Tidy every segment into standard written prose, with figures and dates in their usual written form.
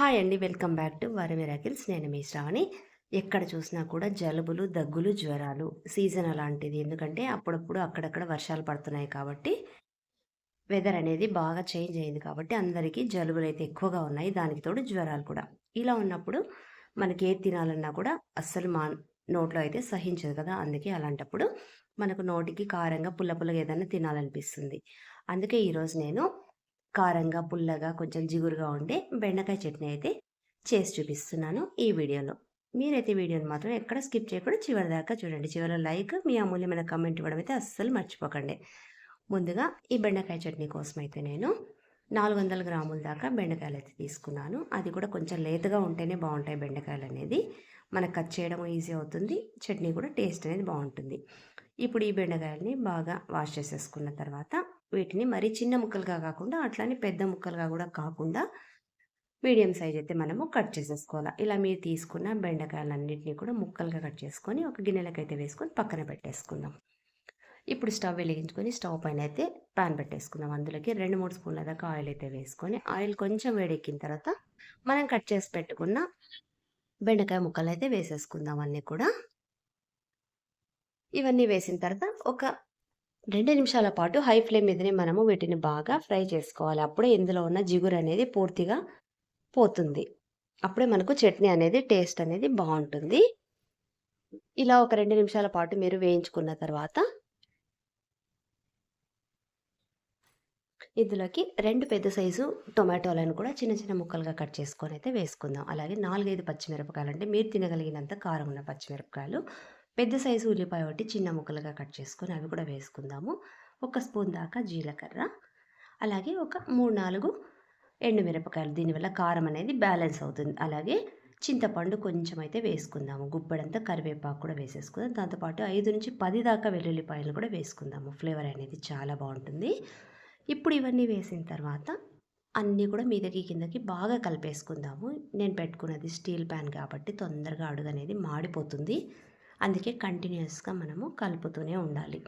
Hi అండి. Welcome back to వర miracles. నేను మీ శ్రావణి. ఎక్కడ చూసినా కూడా జలుబులు, దగ్గులు, జ్వరాలు సీజన్ అలాంటిది. ఎందుకంటే అప్పుడప్పుడు అక్కడక్కడ వర్షాలు పడుతున్నాయి కాబట్టి వెదర్ అనేది బాగా చేంజ్ అయింది కాబట్టి అందరికీ జలుబులైతే ఎక్కువగా ఉన్నాయి. దానికి తోడు జ్వరాలు కూడా. ఇలా ఉన్నప్పుడు మనకి ఏది తినాలన్నా కూడా అస్సలు నోట్లో అయితే సహించదు కదా! అందుకే అలాంటప్పుడు మనకు నోటికి కారంగా, పుల్ల పుల్లగా ఏదన్నా తినాలనిపిస్తుంది. అందుకే ఈరోజు నేను కారంగా, పుల్లగా, కొంచెం జిగురుగా ఉండే బెండకాయ చట్నీ అయితే చేసి చూపిస్తున్నాను ఈ వీడియోలో. మీరైతే వీడియోని మాత్రం ఎక్కడ స్కిప్ చేయకుండా చివరి దాకా చూడండి. చివరిలో లైక్, మీ అమూల్యమైన కామెంట్ ఇవ్వడం అయితే అస్సలు మర్చిపోకండి. ముందుగా ఈ బెండకాయ చట్నీ కోసం అయితే నేను 400 గ్రాముల దాకా బెండకాయలు అయితే తీసుకున్నాను. అది కూడా కొంచెం లేతగా ఉంటేనే బాగుంటాయి బెండకాయలు అనేది. మనకు కట్ చేయడం ఈజీ అవుతుంది. చట్నీ కూడా టేస్ట్ అనేది బాగుంటుంది. ఇప్పుడు ఈ బెండకాయలని బాగా వాష్ చేసేసుకున్న తర్వాత వీటిని మరీ చిన్న ముక్కలుగా కాకుండా అట్లానే పెద్ద ముక్కలుగా కూడా కాకుండా మీడియం సైజ్ అయితే మనము కట్ చేసేసుకోవాలి. ఇలా మీరు తీసుకున్న బెండకాయలన్నింటినీ కూడా ముక్కలుగా కట్ చేసుకొని ఒక గిన్నెలకైతే వేసుకొని పక్కన పెట్టేసుకుందాం. ఇప్పుడు స్టవ్ వెలిగించుకొని స్టవ్ పైన అయితే పాన్ పెట్టేసుకుందాం. అందులోకి 2-3 స్పూన్ల దాకా ఆయిల్ అయితే వేసుకొని ఆయిల్ కొంచెం వేడెక్కిన తర్వాత మనం కట్ చేసి పెట్టుకున్న బెండకాయ ముక్కలు అయితే వేసేసుకుందాం అన్నీ కూడా. ఇవన్నీ వేసిన తర్వాత ఒక 2 నిమిషాల పాటు హై ఫ్లేమ్ మీదనే మనము వీటిని బాగా ఫ్రై చేసుకోవాలి. అప్పుడే ఇందులో ఉన్న జిగురు అనేది పూర్తిగా పోతుంది. అప్పుడే మనకు చట్నీ అనేది టేస్ట్ అనేది బావుంటుంది. ఇలా ఒక 2 నిమిషాల పాటు మీరు వేయించుకున్న తర్వాత ఇందులోకి 2 పెద్ద సైజు టొమాటోలను కూడా చిన్న చిన్న ముక్కలుగా కట్ చేసుకొని అయితే వేసుకుందాం. అలాగే 4, 5 పచ్చిమిరపకాయలు అంటే మీరు తినగలిగినంత కారం ఉన్న పచ్చిమిరపకాయలు, పెద్ద సైజు ఉల్లిపాయ ఒకటి చిన్న ముక్కలుగా కట్ చేసుకొని అవి కూడా వేసుకుందాము. ఒక స్పూన్ దాకా జీలకర్ర, అలాగే ఒక 3, 4 ఎండుమిరపకాయలు. దీనివల్ల కారం అనేది బ్యాలెన్స్ అవుతుంది. అలాగే చింతపండు కొంచెం అయితే వేసుకుందాము. గుప్పెడంతా కరివేపాకు కూడా వేసేసుకుందాం. దాంతోపాటు 5-10 దాకా వెల్లుల్లిపాయలు కూడా వేసుకుందాము. ఫ్లేవర్ అనేది చాలా బాగుంటుంది. ఇప్పుడు ఇవన్నీ వేసిన తర్వాత అన్నీ కూడా మీదకి కిందకి బాగా కలిపేసుకుందాము. నేను పెట్టుకున్నది స్టీల్ ప్యాన్ కాబట్టి తొందరగా అడుగు అనేది మాడిపోతుంది. అందుకే కంటిన్యూస్గా మనము కలుపుతూనే ఉండాలి.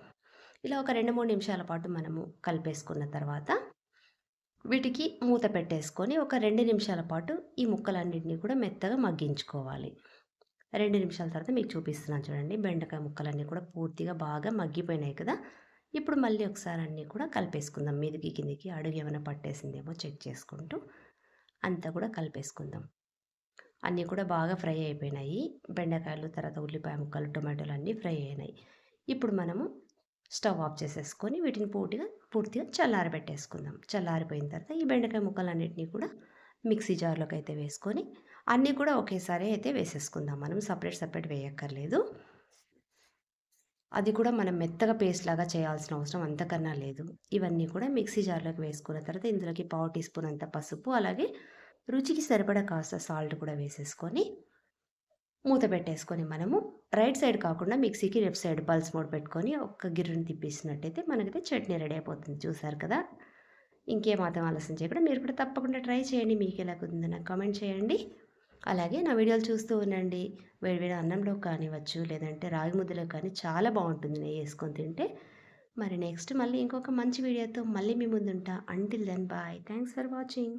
ఇలా ఒక 2-3 నిమిషాల పాటు మనము కలిపేసుకున్న తర్వాత వీటికి మూత పెట్టేసుకొని ఒక 2 నిమిషాల పాటు ఈ ముక్కలన్నింటినీ కూడా మెత్తగా మగ్గించుకోవాలి. 2 నిమిషాల తర్వాత మీకు చూపిస్తున్నాను చూడండి. బెండకాయ ముక్కలన్నీ కూడా పూర్తిగా బాగా మగ్గిపోయినాయి కదా! ఇప్పుడు మళ్ళీ ఒకసారి అన్నీ కూడా కలిపేసుకుందాం. మీదకి కిందకి అడుగు ఏమైనా పట్టేసిందేమో చెక్ చేసుకుంటూ అంతా కూడా కలిపేసుకుందాం. అన్నీ కూడా బాగా ఫ్రై అయిపోయినాయి. బెండకాయలు, తర్వాత ఉల్లిపాయ ముక్కలు, టొమాటోలు అన్నీ ఫ్రై అయినాయి. ఇప్పుడు మనము స్టవ్ ఆఫ్ చేసేసుకొని వీటిని పూర్తిగా చల్లారబెట్టేసుకుందాం. చల్లారిపోయిన తర్వాత ఈ బెండకాయ ముక్కలన్నిటిని కూడా మిక్సీ జార్లోకి అయితే వేసుకొని అన్నీ కూడా ఒకేసారి అయితే వేసేసుకుందాం. మనం సపరేట్ వేయక్కర్లేదు. అది కూడా మనం మెత్తగా పేస్ట్ లాగా చేయాల్సిన అవసరం అంతకన్నా లేదు. ఇవన్నీ కూడా మిక్సీ జార్లోకి వేసుకున్న తర్వాత ఇందులోకి పావు టీ స్పూన్ అంత పసుపు, అలాగే రుచికి సరిపడా కాస్త సాల్ట్ కూడా వేసేసుకొని మూత పెట్టేసుకొని మనము రైట్ సైడ్ కాకుండా మిక్సీకి లెఫ్ట్ సైడ్ పల్స్ మోడ్ పెట్టుకొని ఒక్క గిర్రుని తిప్పేసినట్టయితే మనకైతే చట్నీ రెడీ అయిపోతుంది. చూసారు కదా! ఇంకేమాత్రం ఆలస్యం చేయకుండా మీరు కూడా తప్పకుండా ట్రై చేయండి. మీకు ఎలా కుదిరిందో నాకు కామెంట్ చేయండి. అలాగే నా వీడియోలు చూస్తూ ఉండండి. వేడివేడి అన్నంలో కానివ్వచ్చు, లేదంటే రాగి ముద్దలో కానీ చాలా బాగుంటుంది నెయ్యి వేసుకొని తింటే. మరి నెక్స్ట్ మళ్ళీ ఇంకొక మంచి వీడియోతో మళ్ళీ మీ ముందుంటా. Until then bye. Thanks for watching.